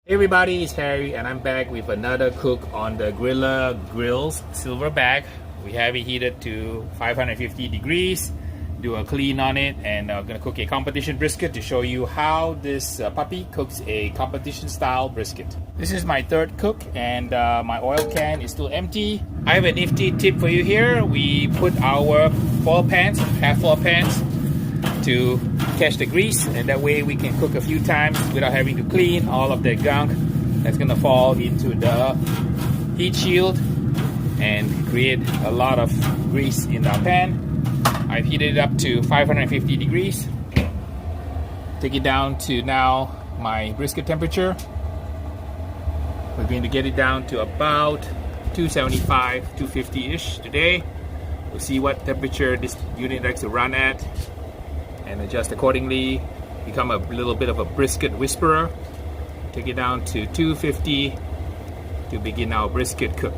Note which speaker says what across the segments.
Speaker 1: Hey everybody, it's Harry and I'm back with another cook on the Grilla Grills Silverbac. We have it heated to 550 degrees, do a clean on it, and I'm gonna cook a competition brisket to show you how this puppy cooks a competition style brisket. This is my third cook and my oil can is still empty. I have a nifty tip for you here. We put our foil pans, half foil pans, to catch the grease, and that way we can cook a few times without having to clean all of the gunk that's gonna fall into the heat shield and create a lot of grease in our pan. I've heated it up to 550 degrees. Take it down to now my brisket temperature. We're going to get it down to about 275, 250-ish today. We'll see what temperature this unit likes to run at and adjust accordingly. Become a little bit of a brisket whisperer. Take it down to 250 to begin our brisket cook.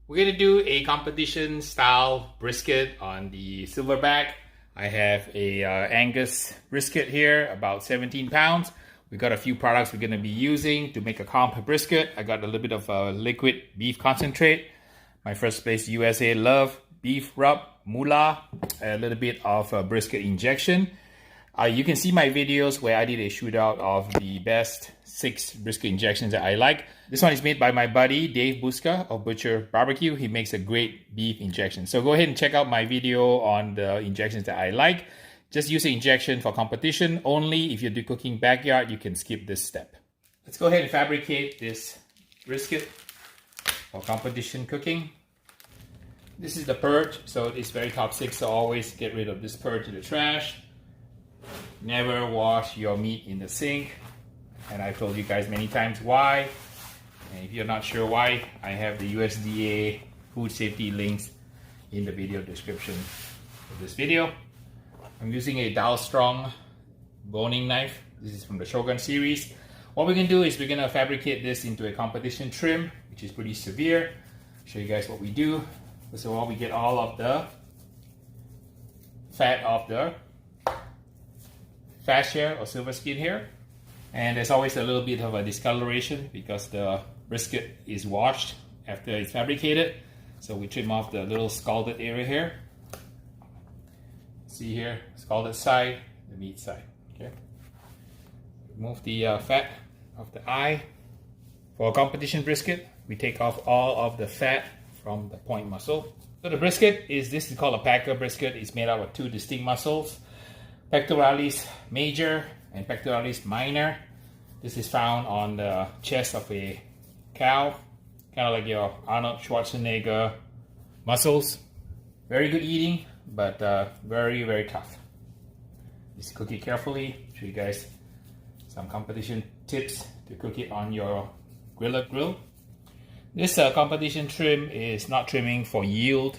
Speaker 1: We're gonna do a competition style brisket on the Silverbac. I have a Angus brisket here, about 17 pounds. We got a few products we're gonna be using to make a comp brisket. I got a little bit of liquid beef concentrate. My First Place USA Love beef rub, moolah, a little bit of brisket injection. You can see my videos where I did a shootout of the best 6 brisket injections that I like. This one is made by my buddy Dave Buska of Butcher Barbecue. He makes a great beef injection. So go ahead and check out my video on the injections that I like. Just use the injection for competition only. If you do cooking backyard, you can skip this step. Let's go ahead and fabricate this brisket for competition cooking. This is the purge, so it's very toxic, so always get rid of this purge in the trash. Never wash your meat in the sink, and I've told you guys many times why. And if you're not sure why, I have the USDA food safety links in the video description of this video. I'm using a Dalstrong boning knife. This is from the Shogun series. What we're gonna do is we're gonna fabricate this into a competition trim, which is pretty severe. Show you guys what we do. First of all, we get all of the fat off the fascia or silver skin here, and there's always a little bit of a discoloration because the brisket is washed after it's fabricated, so we trim off the little scalded area here. See here, scalded side, the meat side. Okay, remove the fat of the eye. For a competition brisket, we take off all of the fat from the point muscle. So the brisket this is called a packer brisket. It's made out of 2 distinct muscles, pectoralis major and pectoralis minor. This is found on the chest of a cow, kind of like your Arnold Schwarzenegger muscles. Very good eating, but very, very tough. Just cook it carefully. Show you guys some competition tips to cook it on your Grilla grill. This competition trim is not trimming for yield.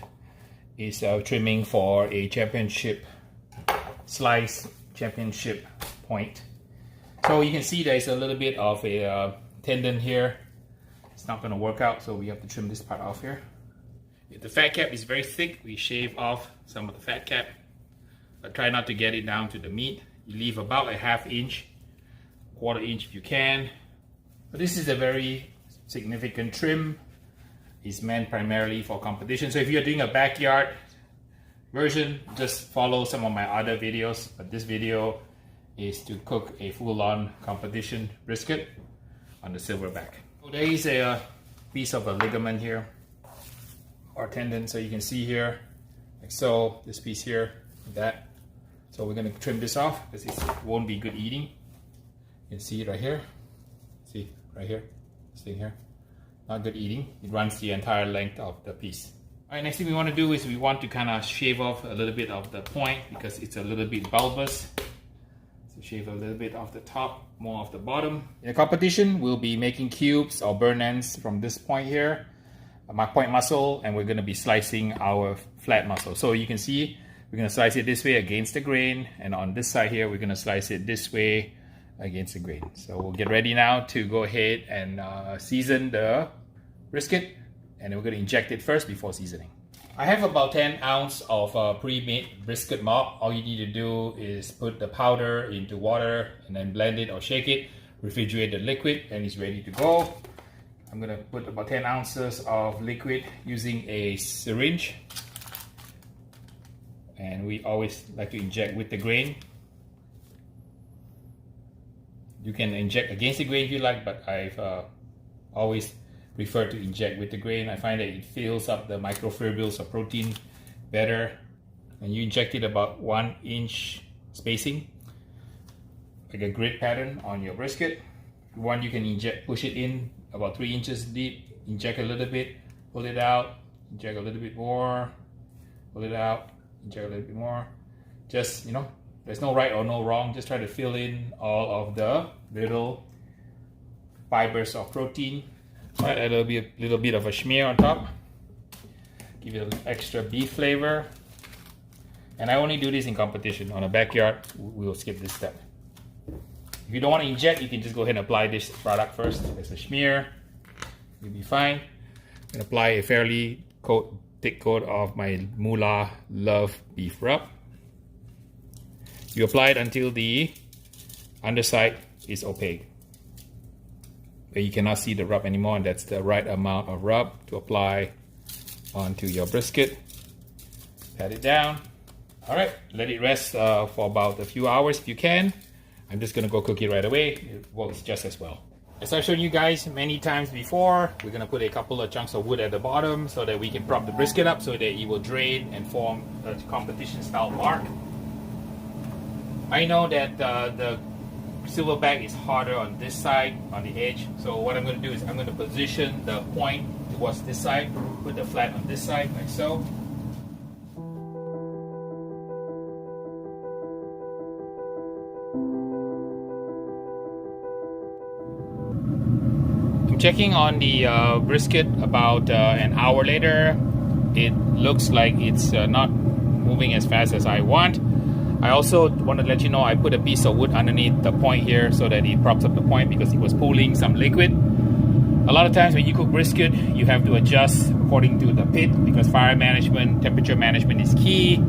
Speaker 1: It's trimming for a championship slice, championship point. So you can see there's a little bit of a tendon here. It's not going to work out, so we have to trim this part off here. If the fat cap is very thick, we shave off some of the fat cap, but try not to get it down to the meat. You leave about a 1/2 inch, 1/4 inch if you can. But this is a very significant trim. It's meant primarily for competition. So if you're doing a backyard version, just follow some of my other videos, but this video is to cook a full-on competition brisket on the Silverbac. So there is a piece of a ligament here or tendon, so you can see here, like so, this piece here, that. So we're going to trim this off because it won't be good eating. You can see it right here. See right here, this thing here. Not good eating. It runs the entire length of the piece. Alright, next thing we want to do is we want to kind of shave off a little bit of the point because it's a little bit bulbous. So shave a little bit off the top, more off the bottom. In a competition, we'll be making cubes or burn ends from this point here, my point muscle, and we're going to be slicing our flat muscle. So you can see we're going to slice it this way against the grain, and on this side here we're going to slice it this way against the grain. So we'll get ready now to go ahead and season the brisket, and then we're going to inject it first before seasoning. I have about 10 ounces of pre-made brisket mock. All you need to do is put the powder into water and then blend it or shake it, refrigerate the liquid, and it's ready to go. I'm going to put about 10 ounces of liquid using a syringe, and we always like to inject with the grain. You can inject against the grain if you like, but I've always prefer to inject with the grain. I find that it fills up the microfibrils of protein better. And you inject it about 1 inch spacing, like a grid pattern on your brisket. If you want, you can push it in about 3 inches deep, inject a little bit, pull it out, inject a little bit more, pull it out, inject a little bit more. Just, there's no right or no wrong. Just try to fill in all of the little fibers of protein. Alright, a little bit of a smear on top. Give it a little extra beef flavor. And I only do this in competition. On a backyard, we will skip this step. If you don't want to inject, you can just go ahead and apply this product first. There's a smear. You'll be fine. I'm going to apply a fairly thick coat of my Moolah Love Beef Rub. You apply it until the underside is opaque. You cannot see the rub anymore, and that's the right amount of rub to apply onto your brisket. Pat it down. All right, let it rest for about a few hours if you can. I'm just gonna go cook it right away. It works just as well. As I've shown you guys many times before, we're gonna put a couple of chunks of wood at the bottom so that we can prop the brisket up so that it will drain and form a competition style mark. I know that the Silverbac is harder on this side, on the edge. So what I'm going to do is I'm going to position the point towards this side, put the flat on this side, like so. I'm checking on the brisket about an hour later. It looks like it's not moving as fast as I want. I also want to let you know I put a piece of wood underneath the point here so that it props up the point because it was pooling some liquid. A lot of times when you cook brisket, you have to adjust according to the pit because fire management, temperature management is key.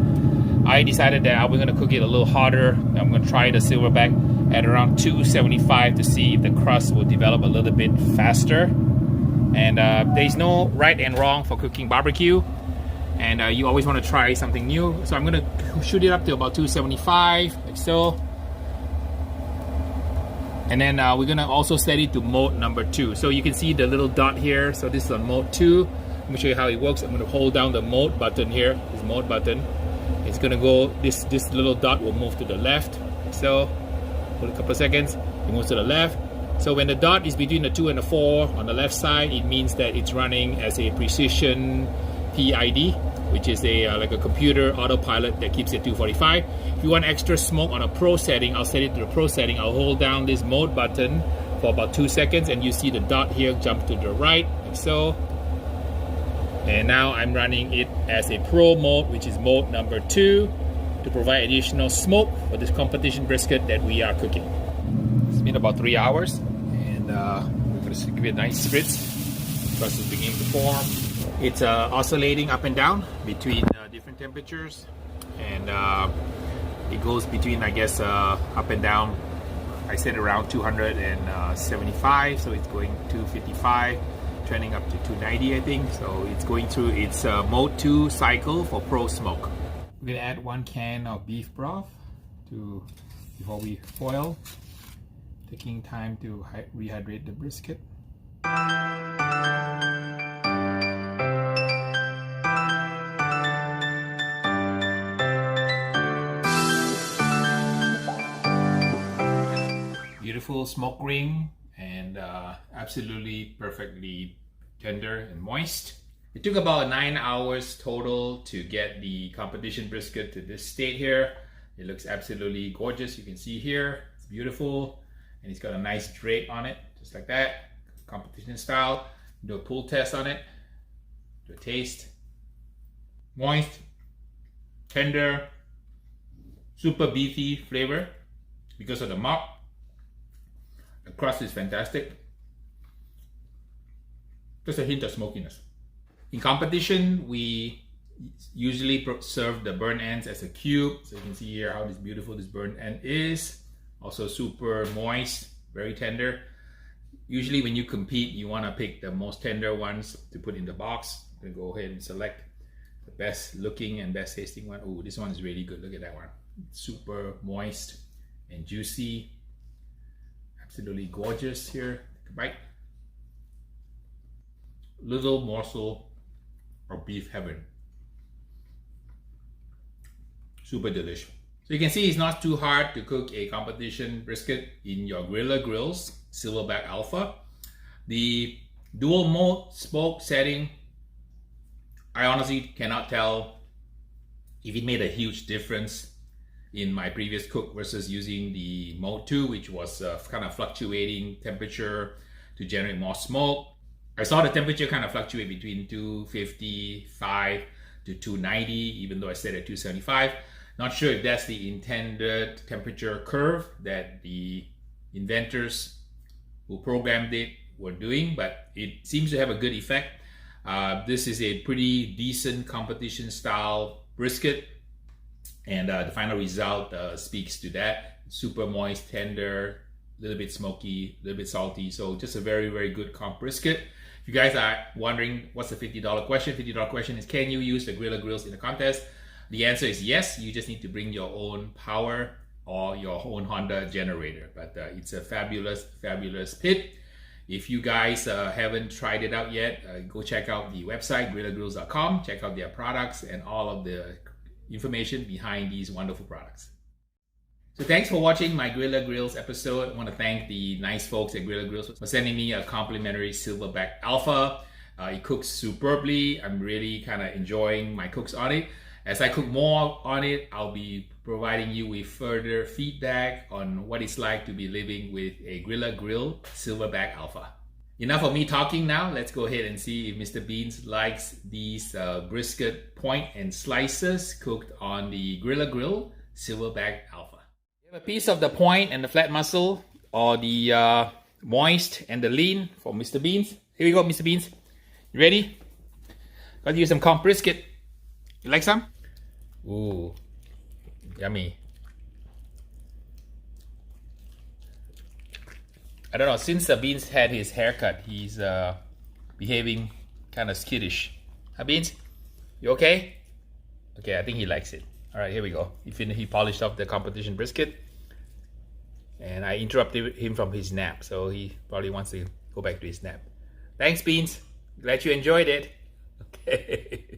Speaker 1: I decided that I was going to cook it a little hotter. I'm going to try the Silverbac at around 275 to see if the crust will develop a little bit faster. And there's no right and wrong for cooking barbecue. And you always want to try something new. So I'm going to shoot it up to about 275, like so. And then we're going to also set it to mode number 2. So you can see the little dot here. So this is on mode 2. Let me show you how it works. I'm going to hold down the mode button here. This mode button. It's going to go, this little dot will move to the left, like so. Hold a couple of seconds. It moves to the left. So when the dot is between the 2 and the 4 on the left side, it means that it's running as a precision PID, which is like a computer autopilot that keeps it 245. If you want extra smoke on a pro setting, I'll set it to the pro setting. I'll hold down this mode button for about 2 seconds and you see the dot here jump to the right, like so. And now I'm running it as a pro mode, which is mode number 2, to provide additional smoke for this competition brisket that we are cooking. It's been about 3 hours and we're going to give it a nice spritz. The crust is beginning to form. It's oscillating up and down between different temperatures, and it goes between, I guess, up and down. I said around 275, so it's going 255, trending up to 290, I think. So it's going through its mode 2 cycle for pro smoke. We're gonna add 1 can of beef broth before we foil, taking time to rehydrate the brisket. Beautiful smoke ring and absolutely perfectly tender and moist. It took about 9 hours total to get the competition brisket to this state here. It looks absolutely gorgeous. You can see here, it's beautiful, and it's got a nice drape on it, just like that, competition style. Do a pull test on it, do a taste. Moist, tender, super beefy flavor because of the mop. The crust is fantastic. Just a hint of smokiness. In competition, we usually serve the burnt ends as a cube. So you can see here how beautiful this burnt end is. Also super moist, very tender. Usually when you compete, you want to pick the most tender ones to put in the box. You can go ahead and select the best looking and best tasting one. Oh, this one is really good. Look at that one. Super moist and juicy. Absolutely gorgeous here. Take a bite. Little morsel of beef heaven. Super delicious. So you can see it's not too hard to cook a competition brisket in your Grilla grills, Silverbac Alpha. The dual mode smoke setting, I honestly cannot tell if it made a huge difference in my previous cook versus using the mode 2, which was kind of fluctuating temperature to generate more smoke. I saw the temperature kind of fluctuate between 255 to 290, even though I set at 275. Not sure if that's the intended temperature curve that the inventors who programmed it were doing, but it seems to have a good effect. This is a pretty decent competition style brisket, and the final result speaks to that. Super moist, tender, a little bit smoky, a little bit salty. So just a very, very good comp brisket. If you guys are wondering what's the $50 question, $50 question is, can you use the Grilla grills in the contest? The answer is yes. You just need to bring your own power or your own Honda generator. But it's a fabulous, fabulous pit. If you guys haven't tried it out yet, go check out the website, grillagrills.com. Check out their products and all of the information behind these wonderful products. So thanks for watching my Grilla Grills episode. I want to thank the nice folks at Grilla Grills for sending me a complimentary Silverbac Alpha. It cooks superbly. I'm really kind of enjoying my cooks on it. As I cook more on it, I'll be providing you with further feedback on what it's like to be living with a Grilla Grill Silverbac Alpha. Enough of me talking now. Let's go ahead and see if Mr. Beans likes these brisket point and slices cooked on the Grilla Grill Silverbac Alpha. You have a piece of the point and the flat muscle, or the moist and the lean for Mr. Beans. Here we go, Mr. Beans. You ready? Got to use some comp brisket. You like some? Ooh, yummy. I don't know, since the Beans had his haircut, he's behaving kind of skittish. Huh, Beans? You okay? Okay, I think he likes it. All right, here we go. He polished off the competition brisket. And I interrupted him from his nap, so he probably wants to go back to his nap. Thanks, Beans. Glad you enjoyed it. Okay.